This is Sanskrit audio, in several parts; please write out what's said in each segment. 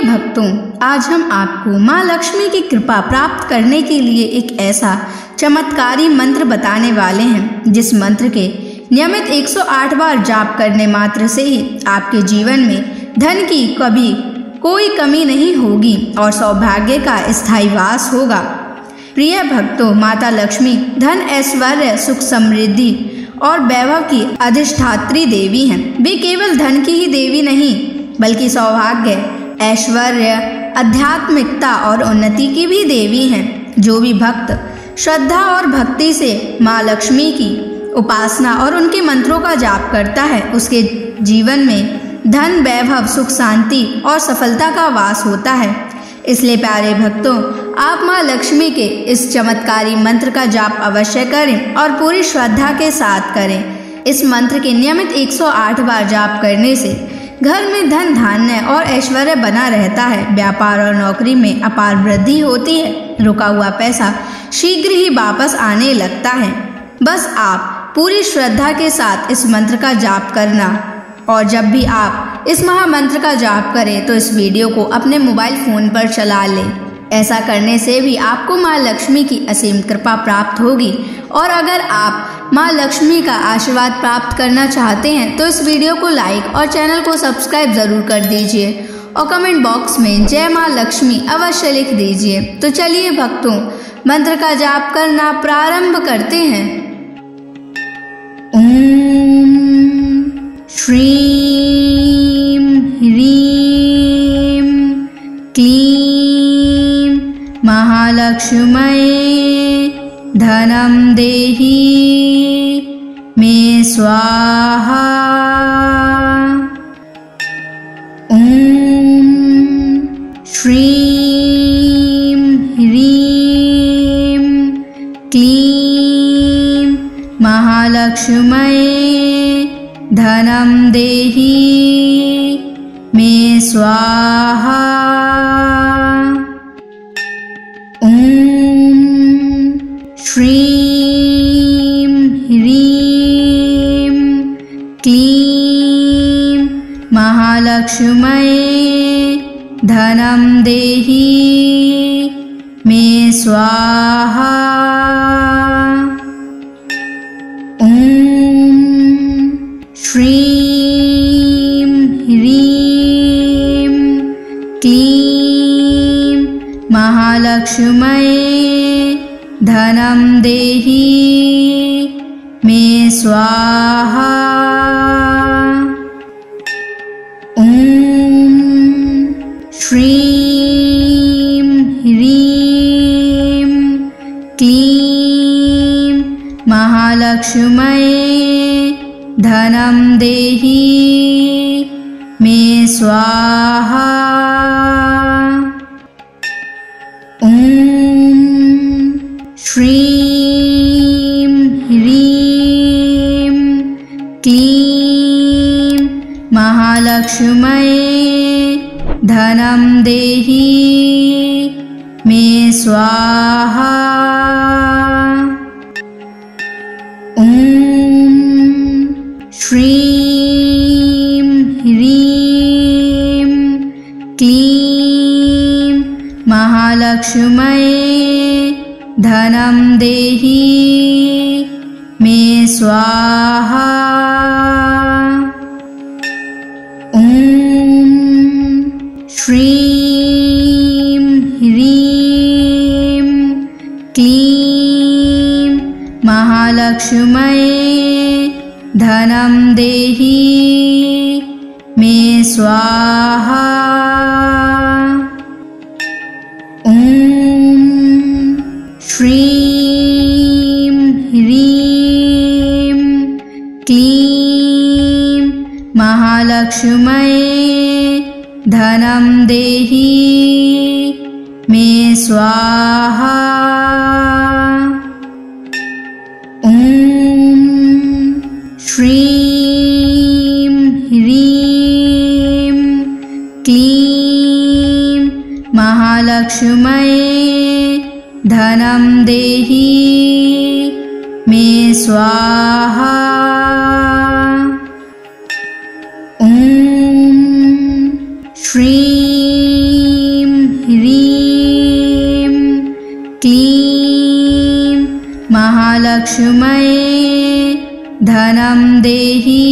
भक्तों, आज हम आपको माँ लक्ष्मी की कृपा प्राप्त करने के लिए एक ऐसा चमत्कारी मंत्र बताने वाले हैं, जिस मंत्र के नियमित 108 बार जाप करने मात्र से ही आपके जीवन में धन की कभी कोई कमी नहीं होगी और सौभाग्य का स्थायी वास होगा। प्रिय भक्तों, माता लक्ष्मी धन, ऐश्वर्य, सुख, समृद्धि और वैभव की अधिष्ठात्री देवी हैं। वे केवल धन की ही देवी नहीं, बल्कि सौभाग्य, ऐश्वर्य, आध्यात्मिकता और उन्नति की भी देवी हैं। जो भी भक्त श्रद्धा और भक्ति से माँ लक्ष्मी की उपासना और उनके मंत्रों का जाप करता है, उसके जीवन में धन, वैभव, सुख, शांति और सफलता का वास होता है। इसलिए प्यारे भक्तों, आप माँ लक्ष्मी के इस चमत्कारी मंत्र का जाप अवश्य करें और पूरी श्रद्धा के साथ करें। इस मंत्र के नियमित 108 बार जाप करने से घर में धन, धान्य और ऐश्वर्य बना रहता है। व्यापार और नौकरी में अपार वृद्धि होती है। रुका हुआ पैसा शीघ्र ही वापस आने लगता है। बस आप पूरी श्रद्धा के साथ इस मंत्र का जाप करना, और जब भी आप इस महामंत्र का जाप करें तो इस वीडियो को अपने मोबाइल फोन पर चला लें। ऐसा करने से भी आपको माँ लक्ष्मी की असीम कृपा प्राप्त होगी। और अगर आप माँ लक्ष्मी का आशीर्वाद प्राप्त करना चाहते हैं तो इस वीडियो को लाइक और चैनल को सब्सक्राइब जरूर कर दीजिए और कमेंट बॉक्स में जय माँ लक्ष्मी अवश्य लिख दीजिए। तो चलिए भक्तों, मंत्र का जाप करना प्रारंभ करते हैं। ओम श्रीं ह्रीं क्लीं महालक्ष्म्यै धनं देहि मे स्वाहा। ओम श्रीं ह्रीं क्लीं महालक्ष्म्यै धनं देहि मे स्वाहा। ओम श्रीं ह्रीं क्लीं महालक्ष्म्यै धनं देहि मे स्वाहा। ओम श्रीं ह्रीं क्लीं महालक्ष्म्यै धनं देहि मे स्वाहा। ओम श्रीं ह्रीं क्लीं महालक्ष्म्यै धनं देहि मे स्वाहा। ओम श्रीं ह्रीं क्लीं महालक्ष्म्यै धनं देहि मे स्वाहा। ओम श्रीं ह्रीं क्लीं महालक्ष्म्यै धनं देहि मे स्वाहा। ओम श्रीं ह्रीं क्लीं महालक्ष्म्यै धनं देहि मे स्वाहा। ओम श्रीं ह्रीं क्लीं महालक्ष्म्यै धनं देहि मे स्वाहा। ओम श्रीं ह्रीं क्लीं महालक्ष्म्यै धनं देहि मे स्वाहा। ओम श्रीं महालक्ष्म्यै धनं देहि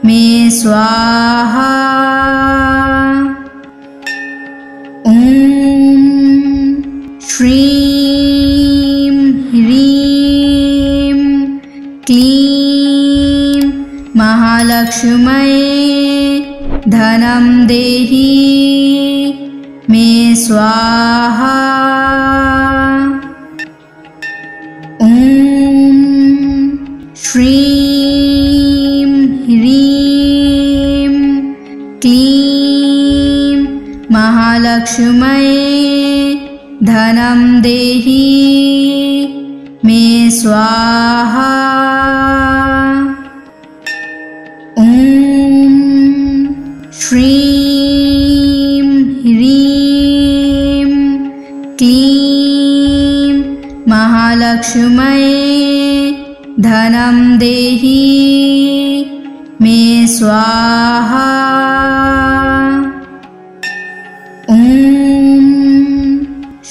मे स्वाहा। ॐ श्रीं ह्रीं क्लीं महालक्ष्म्यै धनं देहि मे स्वाहा। ॐ श्रीं ह्रीं क्लीं महालक्ष्म्यै धनं देहि मे स्वाहा। ॐ श्रीं ह्रीं क्लीं महालक्ष्म्यै धनं देहि मे स्वाहा। ॐ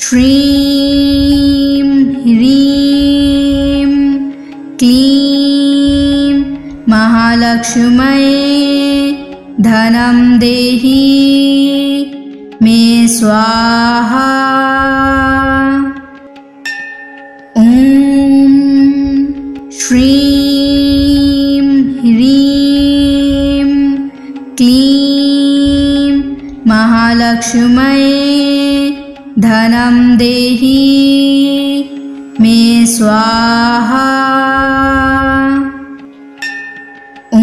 श्रीं ह्रीं क्लीं महालक्ष्म्यै धनं देहि मे स्वाहा। ॐ श्रीं ह्रीं क्लीं महालक्ष्म्यै धनं देहि मे स्वाहा। ॐ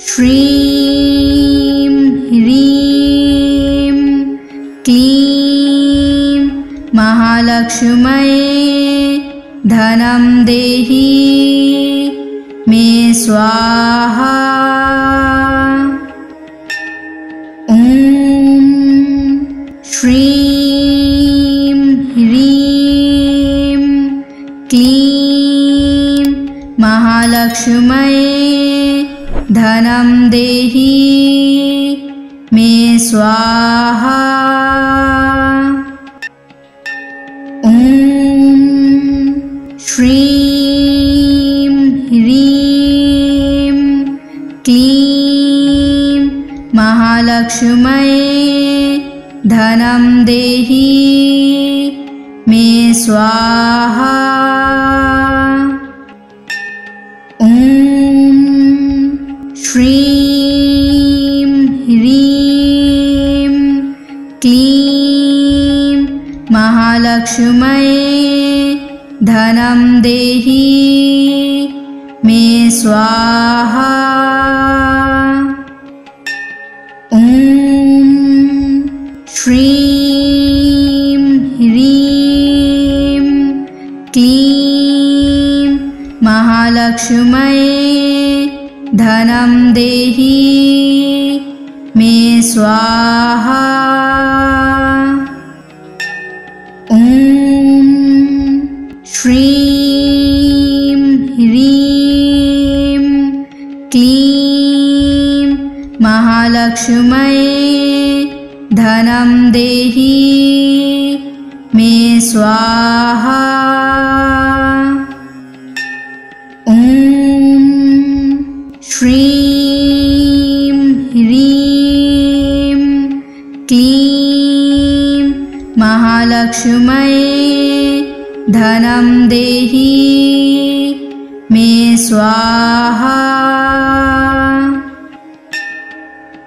श्रीं ह्रीं क्लीं महालक्ष्म्यै धनं देहि मे स्वाहा। ॐ श्रीं ह्रीं क्लीं महालक्ष्म्यै धनं देहि मे स्वाहा। ॐ श्रीं ह्रीं क्लीं महालक्ष्म्यै धनं देहि मे स्वाहा। ॐ श्रीं ह्रीं क्लीं महालक्ष्म्यै धनं देहि मे स्वाहा। ॐ श्रीं ह्रीं क्लीं महालक्ष्म्यै धनं देहि मे स्वाहा। ॐ श्रीं ह्रीं क्लीं महालक्ष्म्यै धनं देहि मे स्वाहा। ॐ श्रीं ह्रीं क्लीं महालक्ष्म्यै धनं देहि मे स्वाहा।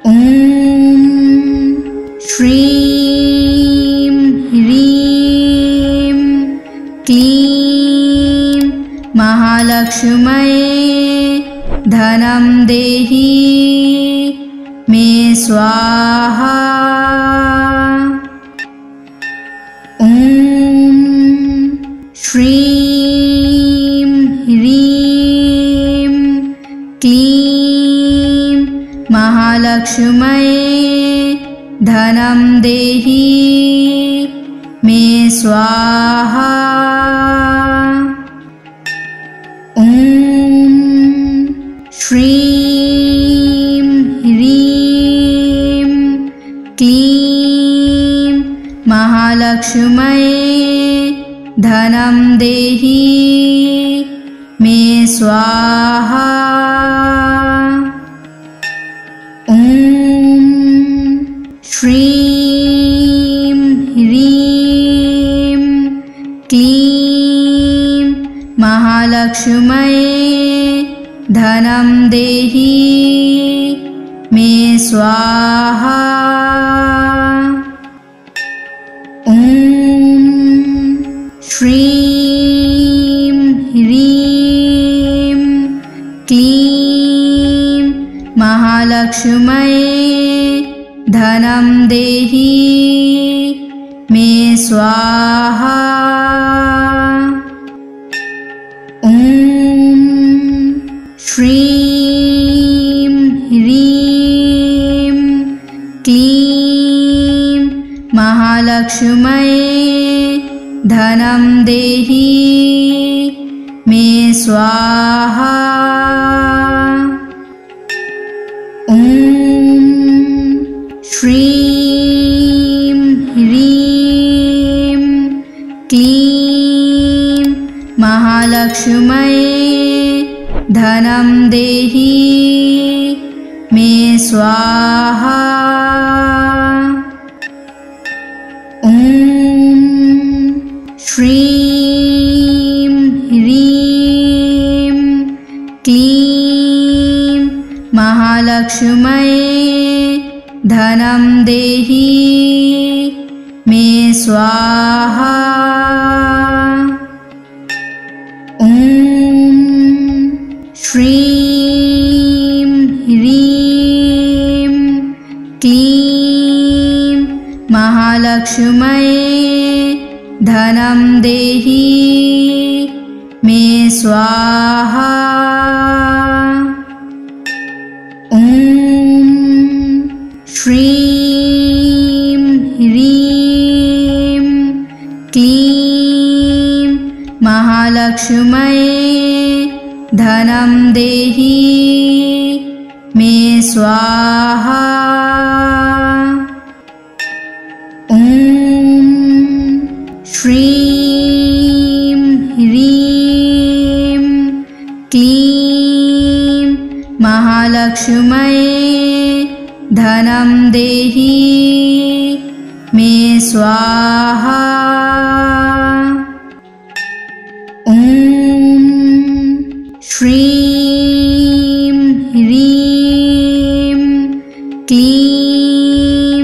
ॐ श्रीं ह्रीं क्लीं महालक्ष्म्यै धनं देहि मे स्वाहा। ॐ श्रीं ह्रीं क्लीं महालक्ष्म्यै धनं देहि मे स्वाहा। ॐ श्रीं ह्रीं क्लीं महालक्ष्म्यै धनं देहि मे स्वाहा। ॐ श्रीं ह्रीं क्लीं महालक्ष्म्यै धनं देहि मे स्वाहा। ॐ श्रीं ह्रीं क्लीं महालक्ष्म्यै धनं देहि मे स्वाहा। ॐ श्रीं ह्रीं क्लीं महालक्ष्म्यै धनं देहि मे स्वाहा। ॐ श्रीं ह्रीं क्लीं महालक्ष्म्यै धनं देहि मे स्वाहा। ॐ श्रीं ह्रीं क्लीं महालक्ष्म्यै धनं देहि मे स्वाहा। ॐ श्रीं ह्रीं क्लीं महालक्ष्म्यै धनं देहि मे स्वाहा। ॐ श्रीं ह्रीं क्लीं महालक्ष्म्यै धनं देहि मे स्वाहा। ॐ श्रीं ह्रीं क्लीं महालक्ष्म्यै धनं देहि मे स्वाहा। ॐ श्रीं ह्रीं क्लीं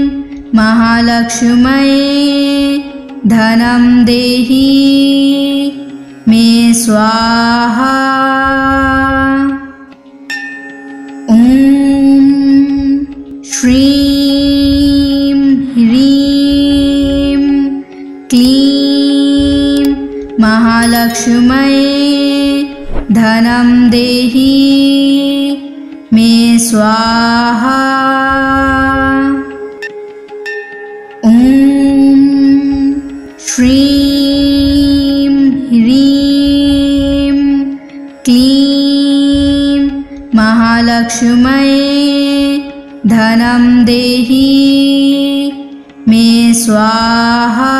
महालक्ष्म्यै धनं देहि मे स्वाहा। ॐ श्रीं ह्रीं क्लीं महालक्ष्म्यै धनं देहि मे स्वाहा। ॐ श्रीं ह्रीं क्लीं महालक्ष्म्यै धनं देहि मे स्वाहा।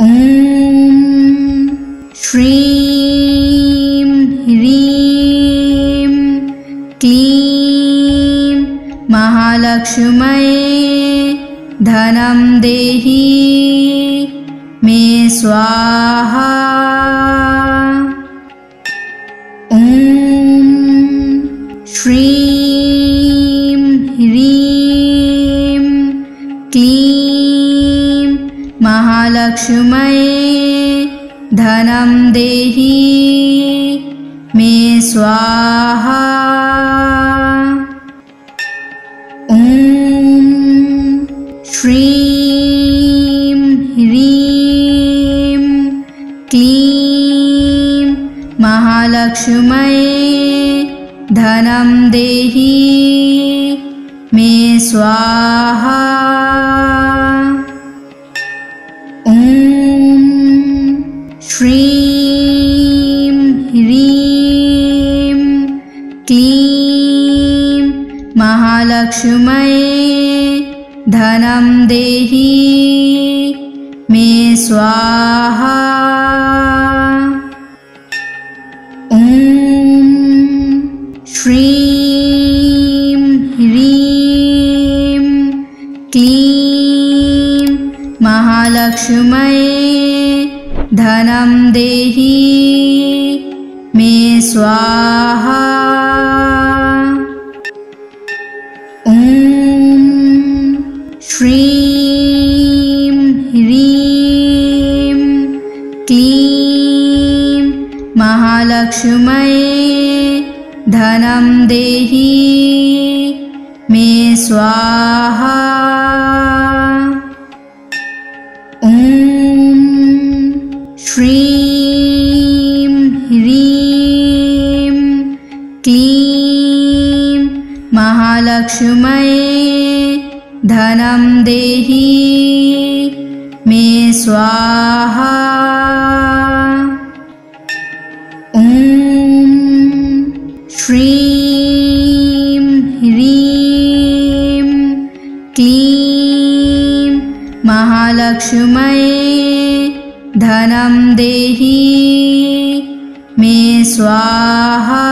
ॐ श्रीं ह्रीं क्लीं महालक्ष्म्यै धनं देहि मे स्वाहा। ॐ श्रीं ह्रीं क्लीं महालक्ष्म्यै धनं देहि मे स्वाहा। ॐ श्रीं ह्रीं क्लीं महालक्ष्म्यै धनं देहि मे स्वाहा। ॐ श्रीं ह्रीं क्लीं महालक्ष्म्यै धनं देहि मे स्वाहा। ॐ श्रीं ह्रीं क्लीं महालक्ष्म्यै धनं देहि मे स्वाहा। ॐ श्रीं ह्रीं क्लीं महालक्ष्म्यै धनं देहि मे स्वाहा। ॐ श्रीं ह्रीं क्लीं महालक्ष्म्यै धनं देहि मे स्वाहा। ॐ श्रीं ह्रीं क्लीं महालक्ष्म्यै धनं देहि मे स्वाहा।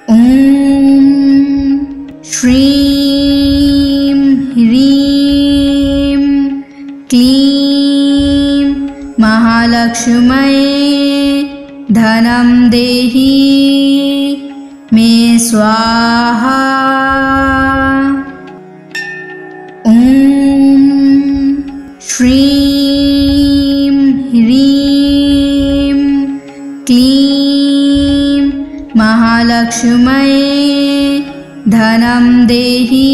ॐ श्रीं ह्रीं क्लीं महालक्ष्म्यै धनं देहि मे स्वाहा। ॐ श्रीं ह्रीं क्लीं महालक्ष्म्यै धनं देहि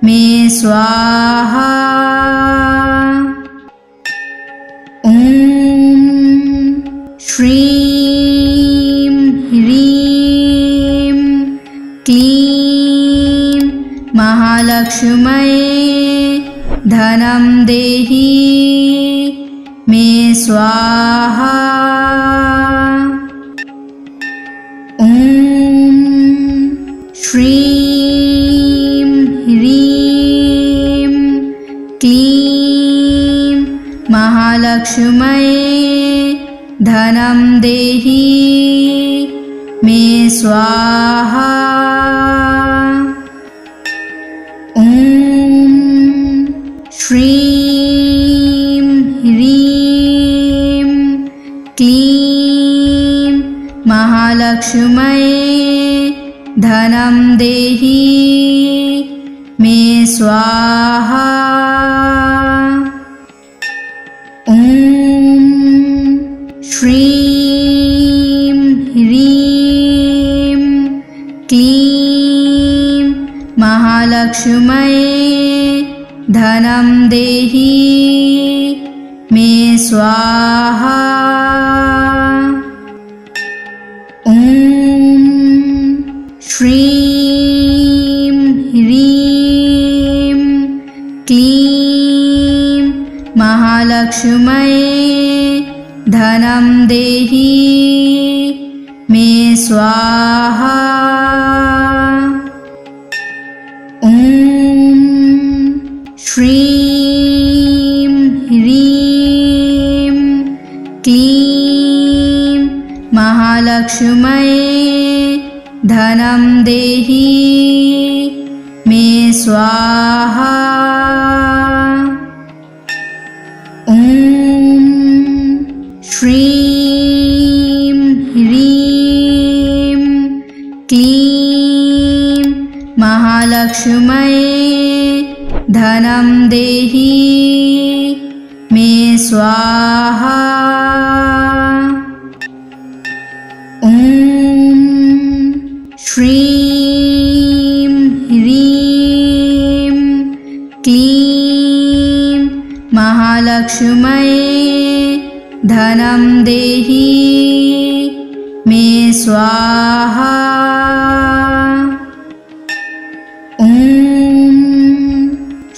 मे स्वाहा। ॐ श्रीं ह्रीं क्लीं महालक्ष्म्यै धनं देहि मे स्वाहा। ॐ श्रीं ह्रीं क्लीं महालक्ष्म्यै धनं देहि मे स्वाहा। ॐ श्रीं ह्रीं क्लीं महालक्ष्म्यै धनं देहि मे स्वाहा। ॐ श्रीं ह्रीं क्लीं महालक्ष्म्यै धनं देहि मे स्वाहा। ॐ श्रीं ह्रीं क्लीं महालक्ष्म्यै धनं देहि मे स्वाहा। ॐ श्रीं ह्रीं क्लीं महालक्ष्म्यै धनं देहि मे स्वाहा। ॐ श्रीं ह्रीं क्लीं महालक्ष्म्यै धनं देहि मे स्वाहा। ॐ श्रीं ह्रीं क्लीं महालक्ष्म्यै धनं देहि मे स्वाहा। ॐ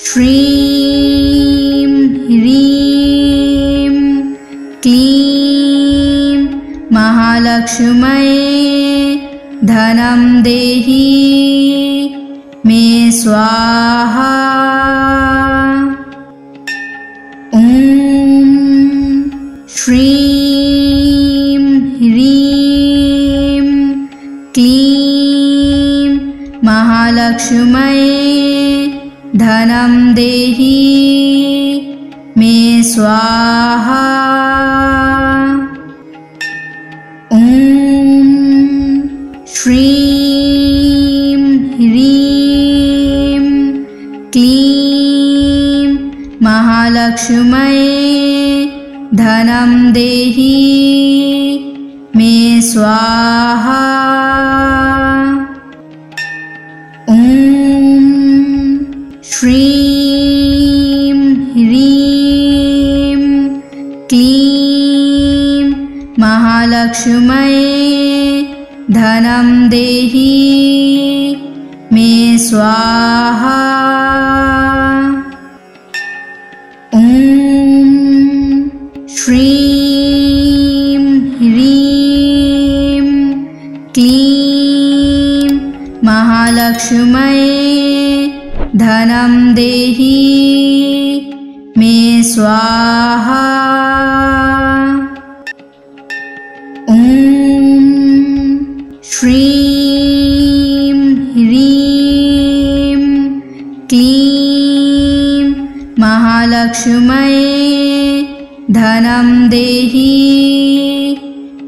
श्रीं ह्रीं क्लीं महालक्ष्म्यै धनं देहि मे स्वाहा। श्रीं ह्रीं क्लीं महालक्ष्म्यै धनं देहि मे स्वाहा। ॐ श्रीं ह्रीं क्लीं महालक्ष्म्यै धनं देहि मे स्वाहा। ॐ श्रीं ह्रीं क्लीं महालक्ष्म्यै धनं देहि मे स्वाहा। ॐ श्रीं ह्रीं क्लीं महालक्ष्म्यै धनं देहि मे स्वाहा। ॐ श्रीं ह्रीं क्लीं महालक्ष्म्यै धनं देहि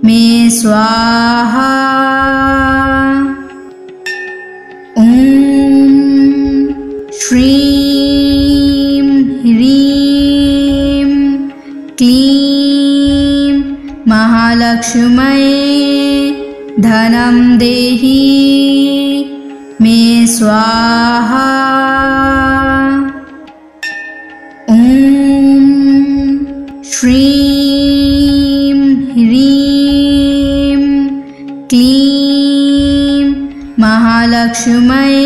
मे स्वाहा। ॐ श्रीं ह्रीं क्लीं महालक्ष्म्यै धनं देहि मे स्वाहा। ॐ श्रीं ह्रीं क्लीं महालक्ष्म्यै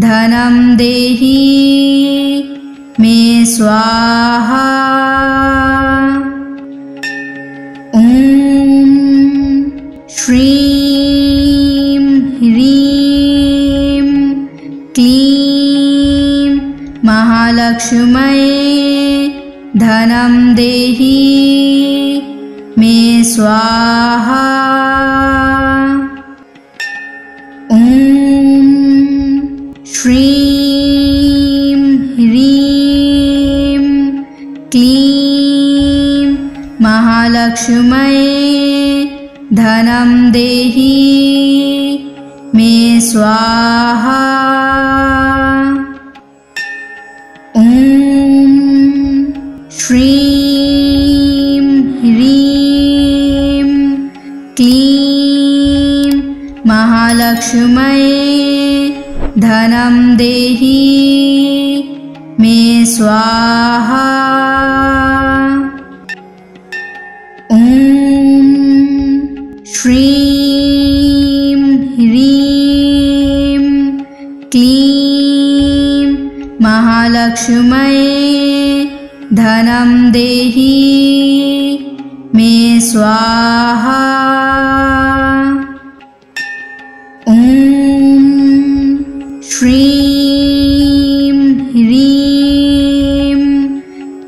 धनं देहि मे स्वाहा। ॐ श्रीं ह्रीं क्लीं महालक्ष्म्यै धनं देहि मे स्वाहा। ॐ श्रीं ह्रीं क्लीं महालक्ष्म्यै धनं देहि मे स्वाहा। ॐ श्रीं ह्रीं क्लीं महालक्ष्म्यै धनं देहि मे स्वाहा। ॐ श्रीं ह्रीं क्लीं महालक्ष्म्यै धनं देहि मे स्वाहा। ॐ श्रीं ह्रीं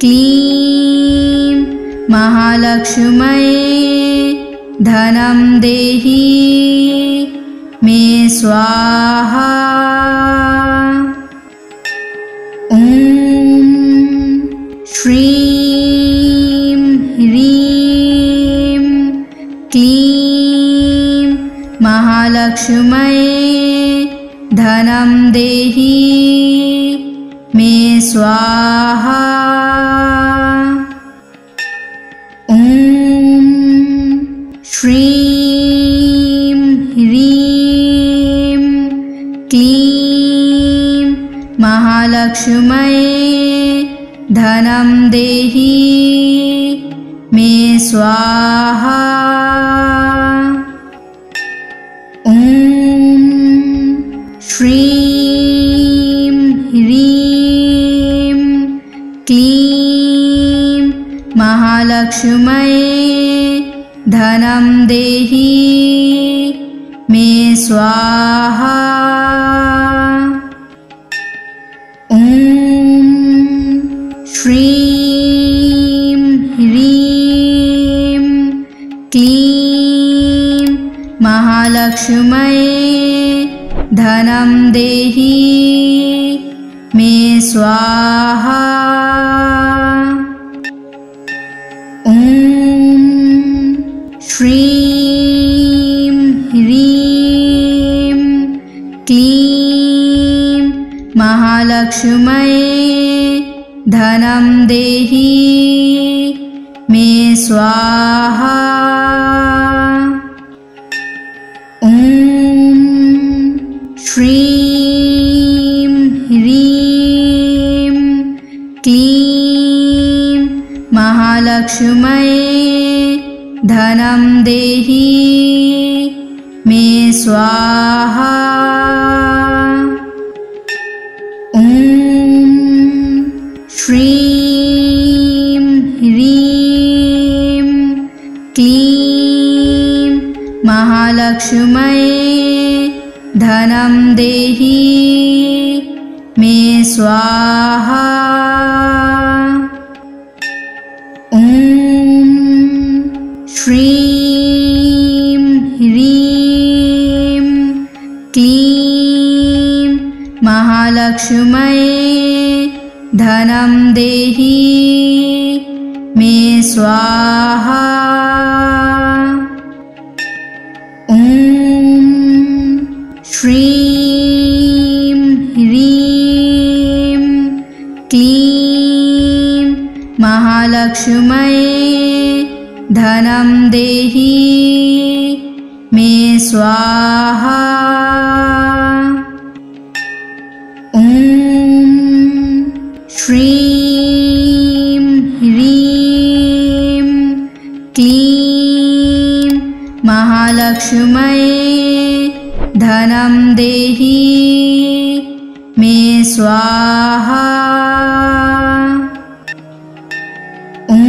क्लीं महालक्ष्म्यै धनं देहि मे स्वाहा। ॐ श्रीं ह्रीं क्लीं महालक्ष्म्यै धनं देहि मे स्वाहा। ॐ श्रीं ह्रीं क्लीं महालक्ष्म्यै धनं देहि मे स्वाहा। ॐ श्रीं ह्रीं क्लीं महालक्ष्म्यै धनं देहि मे स्वाहा। ॐ श्रीं ह्रीं महालक्ष्म्यै धनं देहि मे स्वाहा। ॐ श्रीं ह्रीं क्लीं महालक्ष्म्यै धनं देहि मे स्वाहा। ॐ श्रीं ह्रीं क्लीं महालक्ष्म्यै धनं देहि मे स्वाहा। ॐ श्रीं ह्रीं क्लीं महालक्ष्म्यै धनं देहि मे स्वाहा। ॐ श्रीं ह्रीं क्लीं महालक्ष्म्यै धनं देहि मे स्वाहा। ॐ श्रीं ह्रीं क्लीं महालक्ष्म्यै धनं देहि मे स्वाहा। ॐ श्रीं ह्रीं क्लीं महालक्ष्म्यै धनं देहि मे स्वाहा। ॐ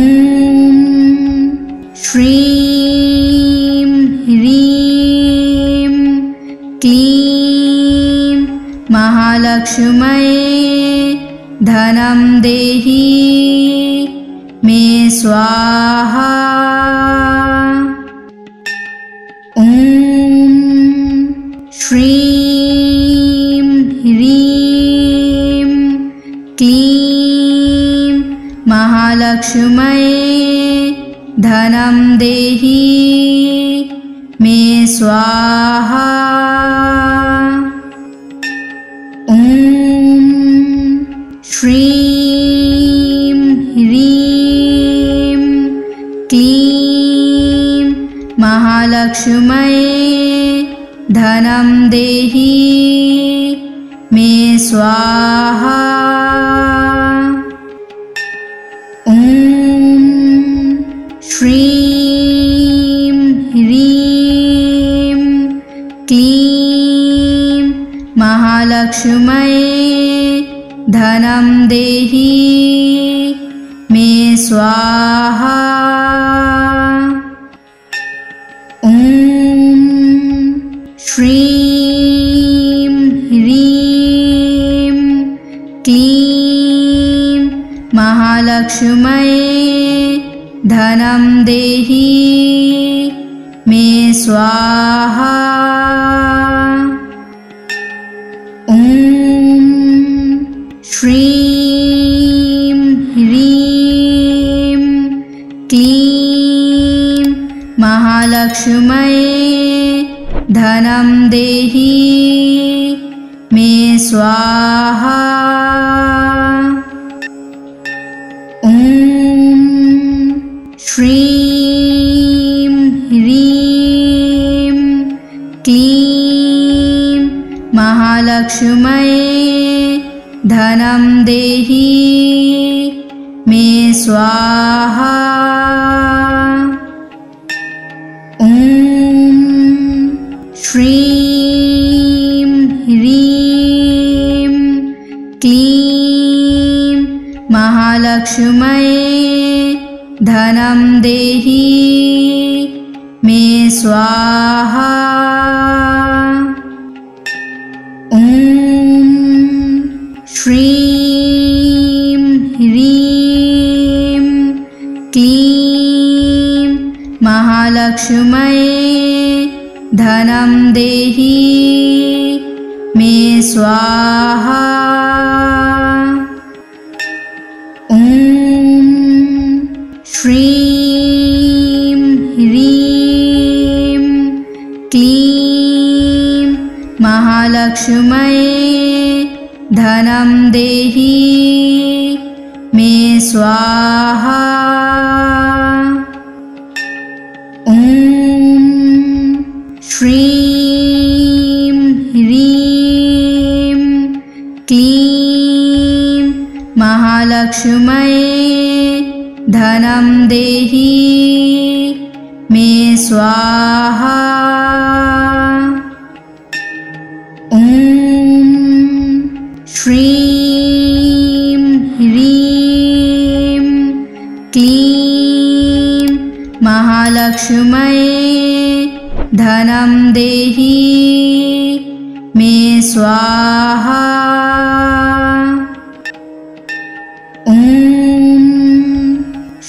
श्रीं ह्रीं क्लीं महालक्ष्म्यै धनं देहि मे स्वाहा। ॐ श्रीं ह्रीं क्लीं महालक्ष्म्यै धनं देहि मे स्वाहा। ॐ श्रीं ह्रीं क्लीं महालक्ष्म्यै धनं देहि मे स्वाहा। ॐ श्रीं ह्रीं क्लीं महालक्ष्म्यै धनं देहि मे स्वाहा। ॐ श्रीं ह्रीं क्लीं महालक्ष्म्यै धनं देहि मे स्वाहा। ॐ श्रीं ह्रीं क्लीं महालक्ष्म्यै धनं देहि मे स्वाहा। ॐ श्रीं ह्रीं क्लीं महालक्ष्म्यै धनं देहि मे स्वाहा। ॐ श्रीं ह्रीं क्लीं महालक्ष्म्यै धनं देहि मे स्वाहा। ॐ श्रीं ह्रीं क्लीं महालक्ष्म्यै धनं देहि मे स्वाहा। ॐ श्रीं ह्रीं क्लीं महालक्ष्म्यै धनं देहि मे स्वाहा। ॐ श्रीं ह्रीं क्लीं महालक्ष्म्यै धनं देहि मे स्वाहा। ॐ श्रीं ह्रीं क्लीं महालक्ष्म्यै धनं देहि मे स्वाहा। ॐ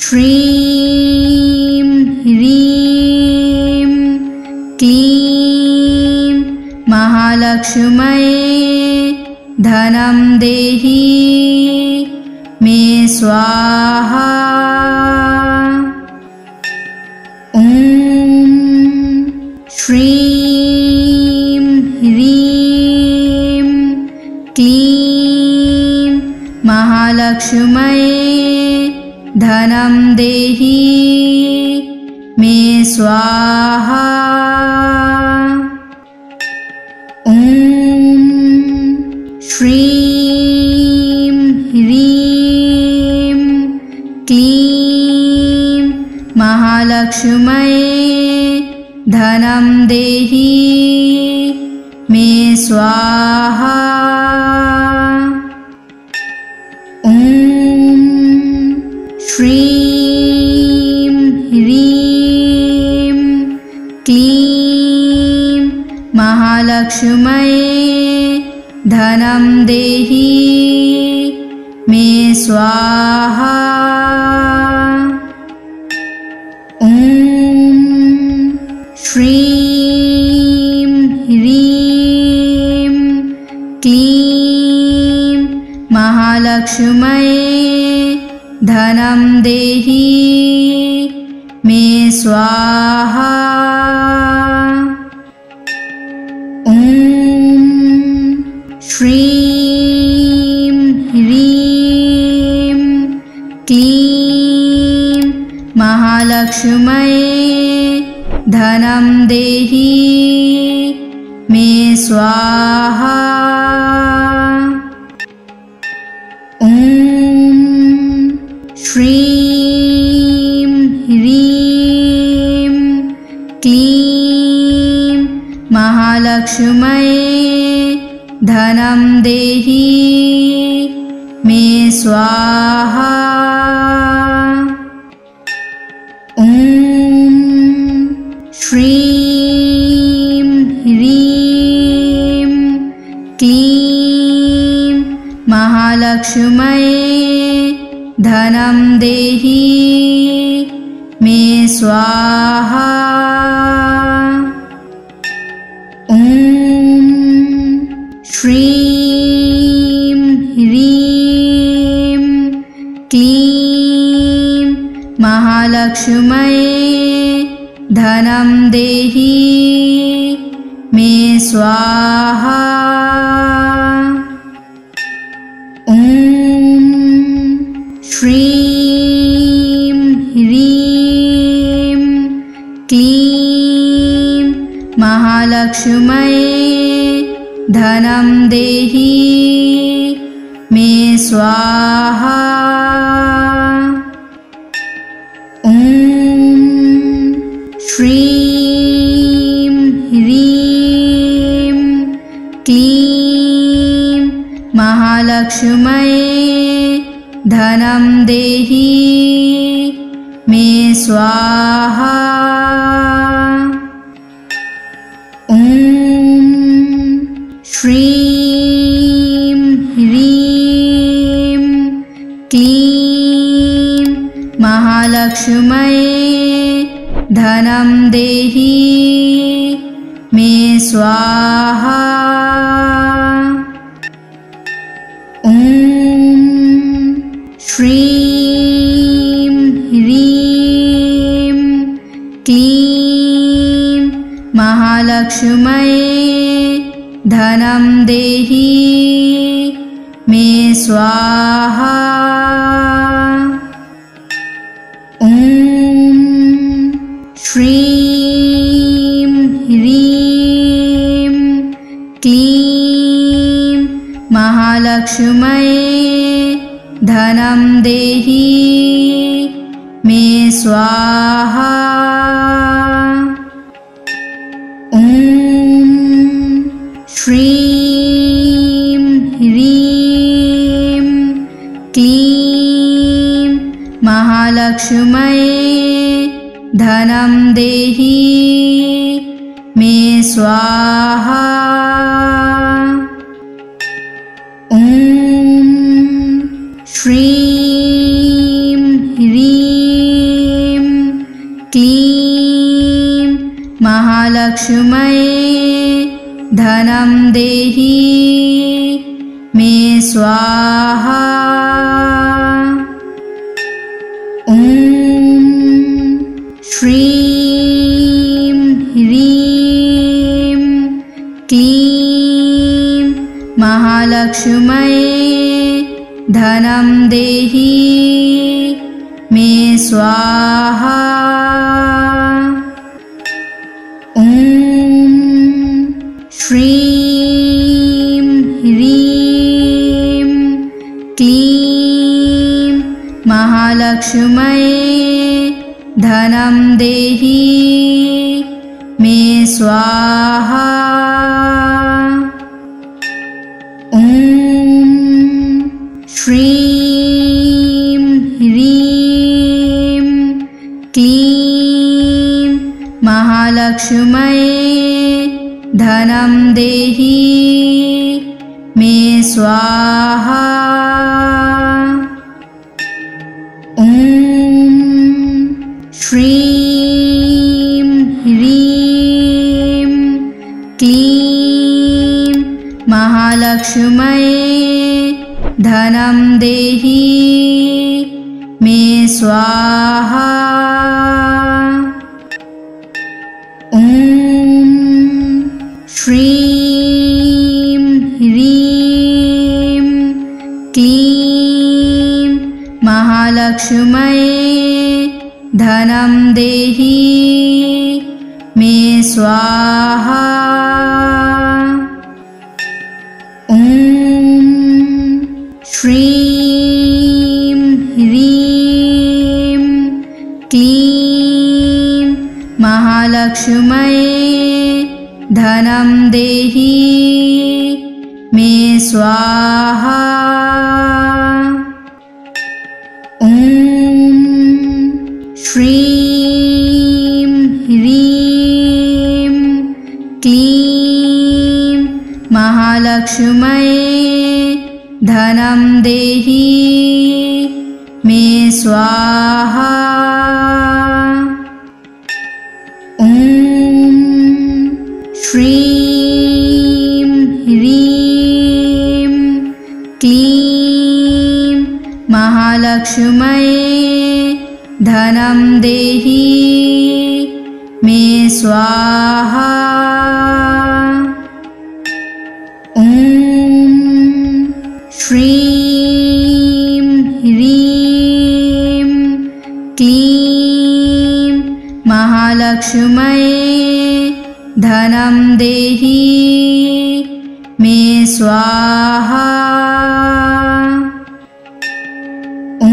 श्रीं ह्रीं क्लीं महालक्ष्म्यै धनं देहि मे स्वाहा। ॐ श्रीं ह्रीं क्लीं महालक्ष्म्यै धनं देहि मे स्वाहा। ॐ श्रीं ह्रीं क्लीं महालक्ष्म्यै धनं देहि मे स्वाहा। ॐ श्रीं ह्रीं क्लीं महालक्ष्म्यै धनं देहि मे स्वाहा। ॐ श्रीं ह्रीं क्लीं महालक्ष्म्यै धनं देहि मे स्वाहा। ॐ श्रीं ह्रीं क्लीं महालक्ष्म्यै धनं देहि मे स्वाहा। ॐ श्रीं ह्रीं क्लीं महालक्ष्म्यै धनं देहि मे स्वाहा। ॐ श्रीं ह्रीं क्लीं महालक्ष्म्यै धनं देहि मे स्वाहा। ॐ श्रीं ह्रीं क्लीं महालक्ष्म्यै धनं देहि मे स्वाहा। ॐ श्रीं ह्रीं क्लीं महालक्ष्म्यै धनं देहि मे स्वाहा। ॐ श्रीं ह्रीं क्लीं महालक्ष्म्यै धनं देहि मे स्वाहा। ॐ श्रीं ह्रीं क्लीं महालक्ष्म्यै धनं देहि स्वाहा। ॐ श्रीं ह्रीं क्लीं महालक्ष्म्यै धनं देहि मे स्वाहा। ॐ श्रीं ह्रीं क्लीं महालक्ष्म्यै धनं देहि मे स्वाहा। ॐ श्रीं ह्रीं क्लीं महालक्ष्म्यै धनं देहि मे स्वाहा। ॐ श्रीं ह्रीं क्लीं महालक्ष्म्यै धनं देहि मे स्वाहा। ॐ श्रीं ह्रीं क्लीं महालक्ष्म्यै धनं देहि मे स्वाहा। ॐ श्रीं ह्रीं क्लीं महालक्ष्म्यै धनं देहि मे स्वाहा। ॐ श्रीं ह्रीं क्लीं महालक्ष्म्यै धनं देहि मे स्वाहा। ॐ श्रीं ह्रीं क्लीं महालक्ष्म्यै धनं देहि मे स्वाहा। ॐ श्रीं ह्रीं क्लीं महालक्ष्म्यै धनं देहि मे स्वाहा। ॐ श्रीं ह्रीं क्लीं महालक्ष्म्यै धनं देहि मे स्वाहा। ॐ श्रीं ह्रीं क्लीं महालक्ष्म्यै धनं देहि मे स्वाहा। ॐ श्रीं ह्रीं क्लीं महालक्ष्म्यै धनं देहि मे स्वाहा। ॐ श्रीं ह्रीं क्लीं महालक्ष्म्यै धनं देहि मे स्वाहा। ॐ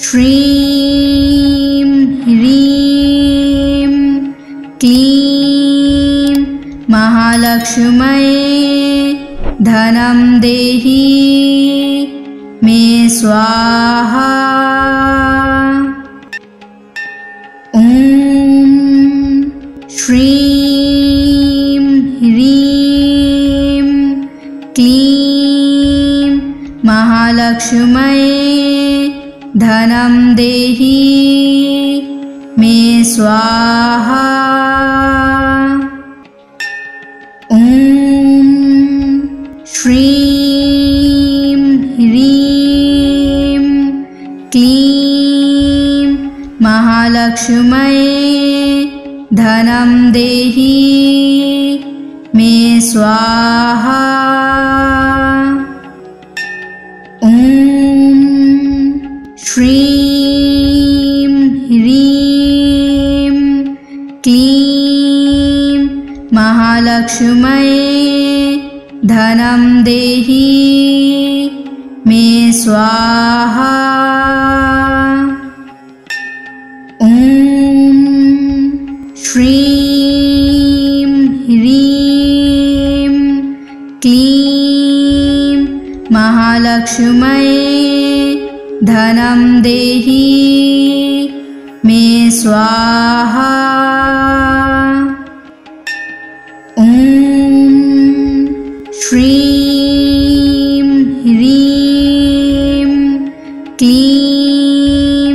श्रीं ह्रीं क्लीं महालक्ष्म्यै धनं देहि मे स्वाहा। ॐ श्रीं ह्रीं क्लीं महालक्ष्म्यै धनं देहि मे स्वाहा। क्लीं महालक्ष्म्यै धनं देहि मे स्वाहा। ॐ श्रीं ह्रीं क्लीं महालक्ष्म्यै धनं देहि मे स्वाहा। ॐ श्रीं ह्रीं क्लीं महालक्ष्म्यै धनं देहि मे स्वाहा। ॐ श्रीं ह्रीं क्लीं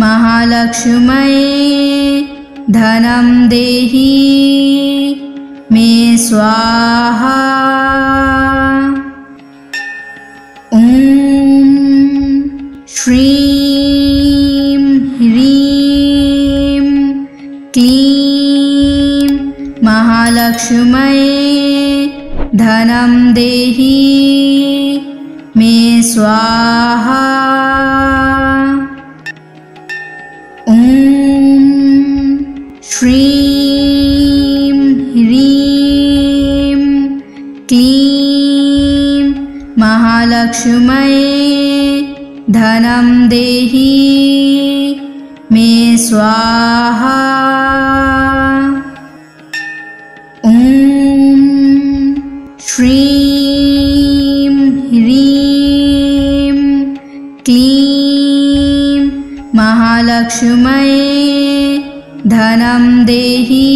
महालक्ष्म्यै धनं देहि मे स्वाहा। ॐ श्रीं ह्रीं क्लीं महालक्ष्म्यै धनं देहि मे स्वाहा। ॐ श्रीं ह्रीं क्लीं महालक्ष्म्यै धनं देहि मे स्वाहा। ॐ श्रीं ह्रीं क्लीं महालक्ष्म्यै धनं देहि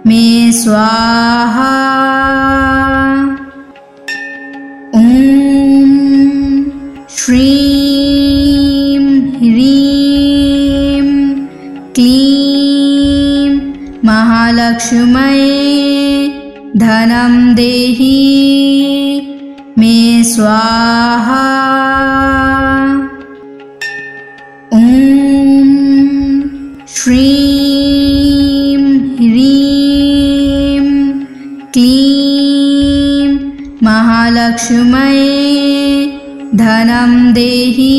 मे स्वाहा। ॐ श्रीं ह्रीं क्लीं महालक्ष्म्यै धनं देहि मे स्वाहा। ॐ श्रीं ह्रीं क्लीं महालक्ष्म्यै धनं देहि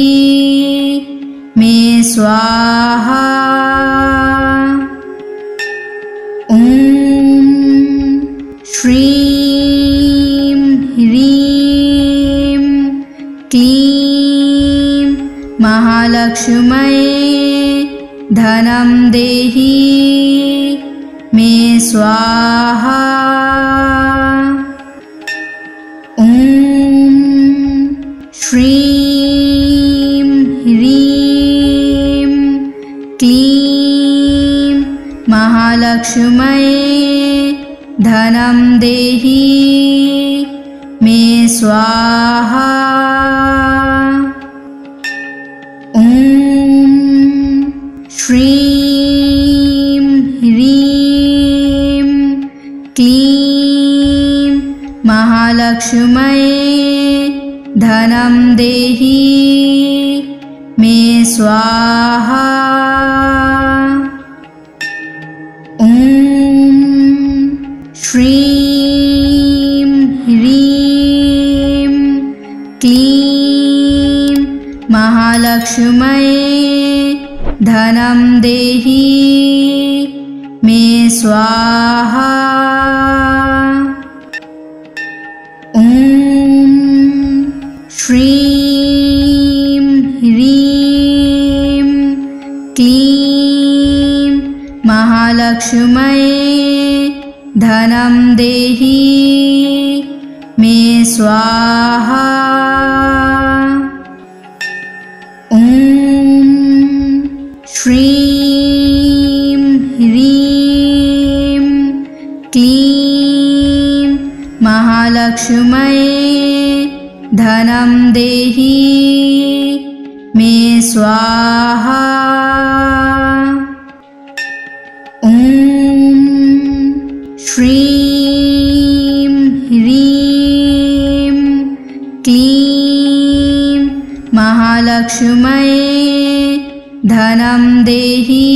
मे स्वाहा। ॐ श्रीं ह्रीं क्लीं महालक्ष्म्यै धनं देहि मे स्वाहा। ॐ श्रीं ह्रीं क्लीं महालक्ष्म्यै धनं देहि मे स्वाहा। ॐ श्रीं ह्रीं क्लीं महालक्ष्म्यै धनं देहि मे स्वाहा। ॐ श्रीं ह्रीं क्लीं महालक्ष्म्यै धनं देहि मे स्वाहा। ॐ श्रीं ह्रीं क्लीं महालक्ष्म्यै धनं देहि मे स्वाहा। ॐ श्रीं ह्रीं क्लीं महालक्ष्म्यै धनं देहि मे स्वाहा। ॐ श्रीं ह्रीं क्लीं महालक्ष्म्यै धनं देहि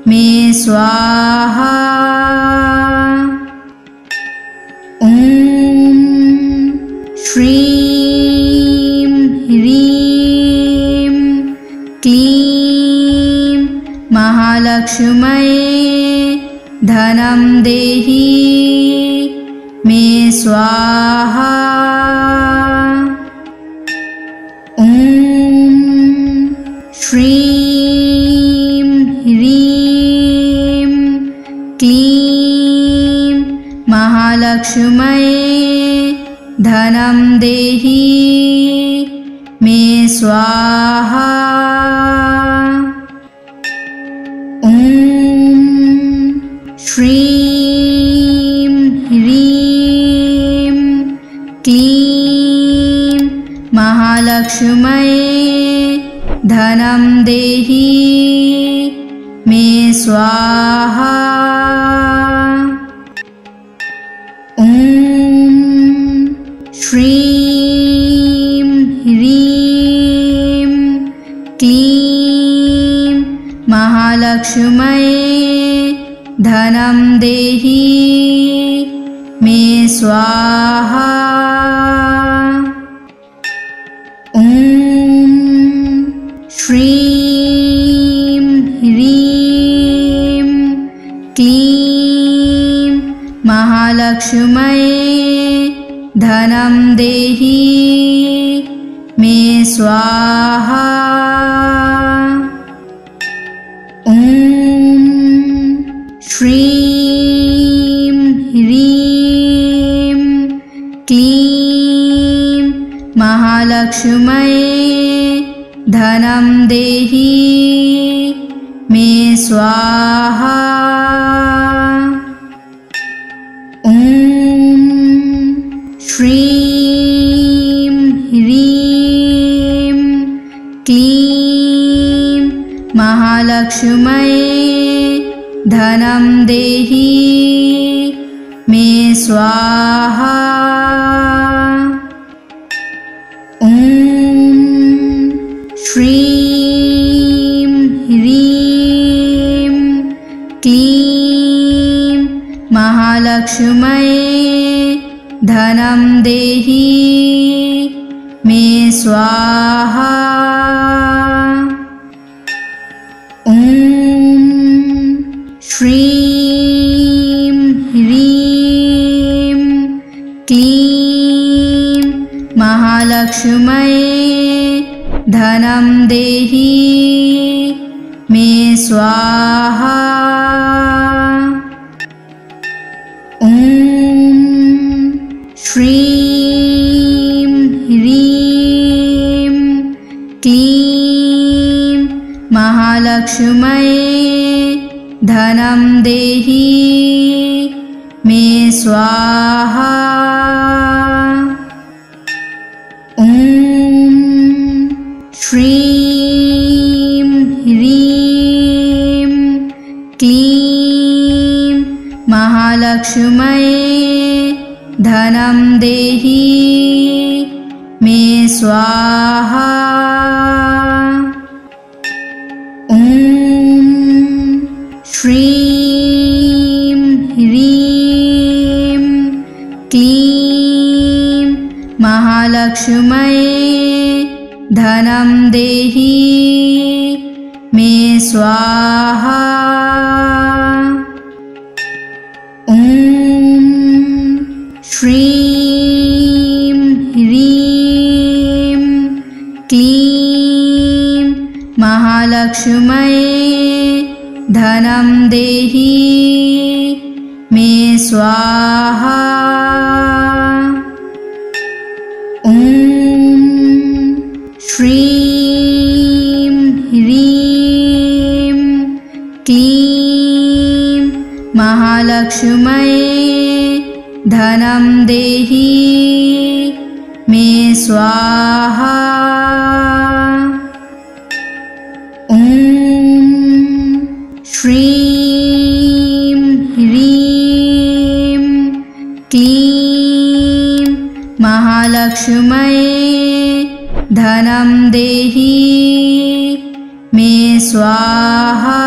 मे स्वाहा। ॐ श्रीं ह्रीं क्लीं महालक्ष्म्यै धनं देहि मे स्वाहा। ॐ श्रीं ह्रीं क्लीं महालक्ष्म्यै धनं देहि मे स्वाहा। ॐ श्रीं ह्रीं क्लीं महालक्ष्म्यै धनं देहि मे स्वाहा। ॐ श्रीं ह्रीं क्लीं महालक्ष्म्यै धनं देहि मे स्वाहा। ॐ श्रीं ह्रीं क्लीं महालक्ष्म्यै धनं देहि मे स्वाहा। ॐ श्रीं ह्रीं क्लीं महालक्ष्म्यै धनं देहि मे स्वाहा। ॐ श्रीं ह्रीं क्लीं महालक्ष्म्यै धनं देहि मे स्वाहा। ॐ श्रीं ह्रीं क्लीं महालक्ष्म्यै धनं देहि मे स्वाहा। ॐ श्रीं ह्रीं क्लीं महालक्ष्म्यै धनं देहि मे स्वाहा। ॐ श्रीं ह्रीं क्लीं महालक्ष्म्यै धनं देहि मे स्वाहा। ॐ श्रीं ह्रीं क्लीं महालक्ष्म्यै धनं देहि मे स्वाहा। ॐ श्रीं ह्रीं क्लीं महालक्ष्म्यै धनं देहि मे स्वाहा। ॐ श्रीं ह्रीं क्लीं महालक्ष्म्यै धनं देहि मे स्वाहा। ॐ श्रीं ह्रीं क्लीं महालक्ष्म्यै धनं देहि मे स्वाहा। ॐ श्रीं ह्रीं क्लीं महालक्ष्म्यै धनं देहि मे स्वाहा।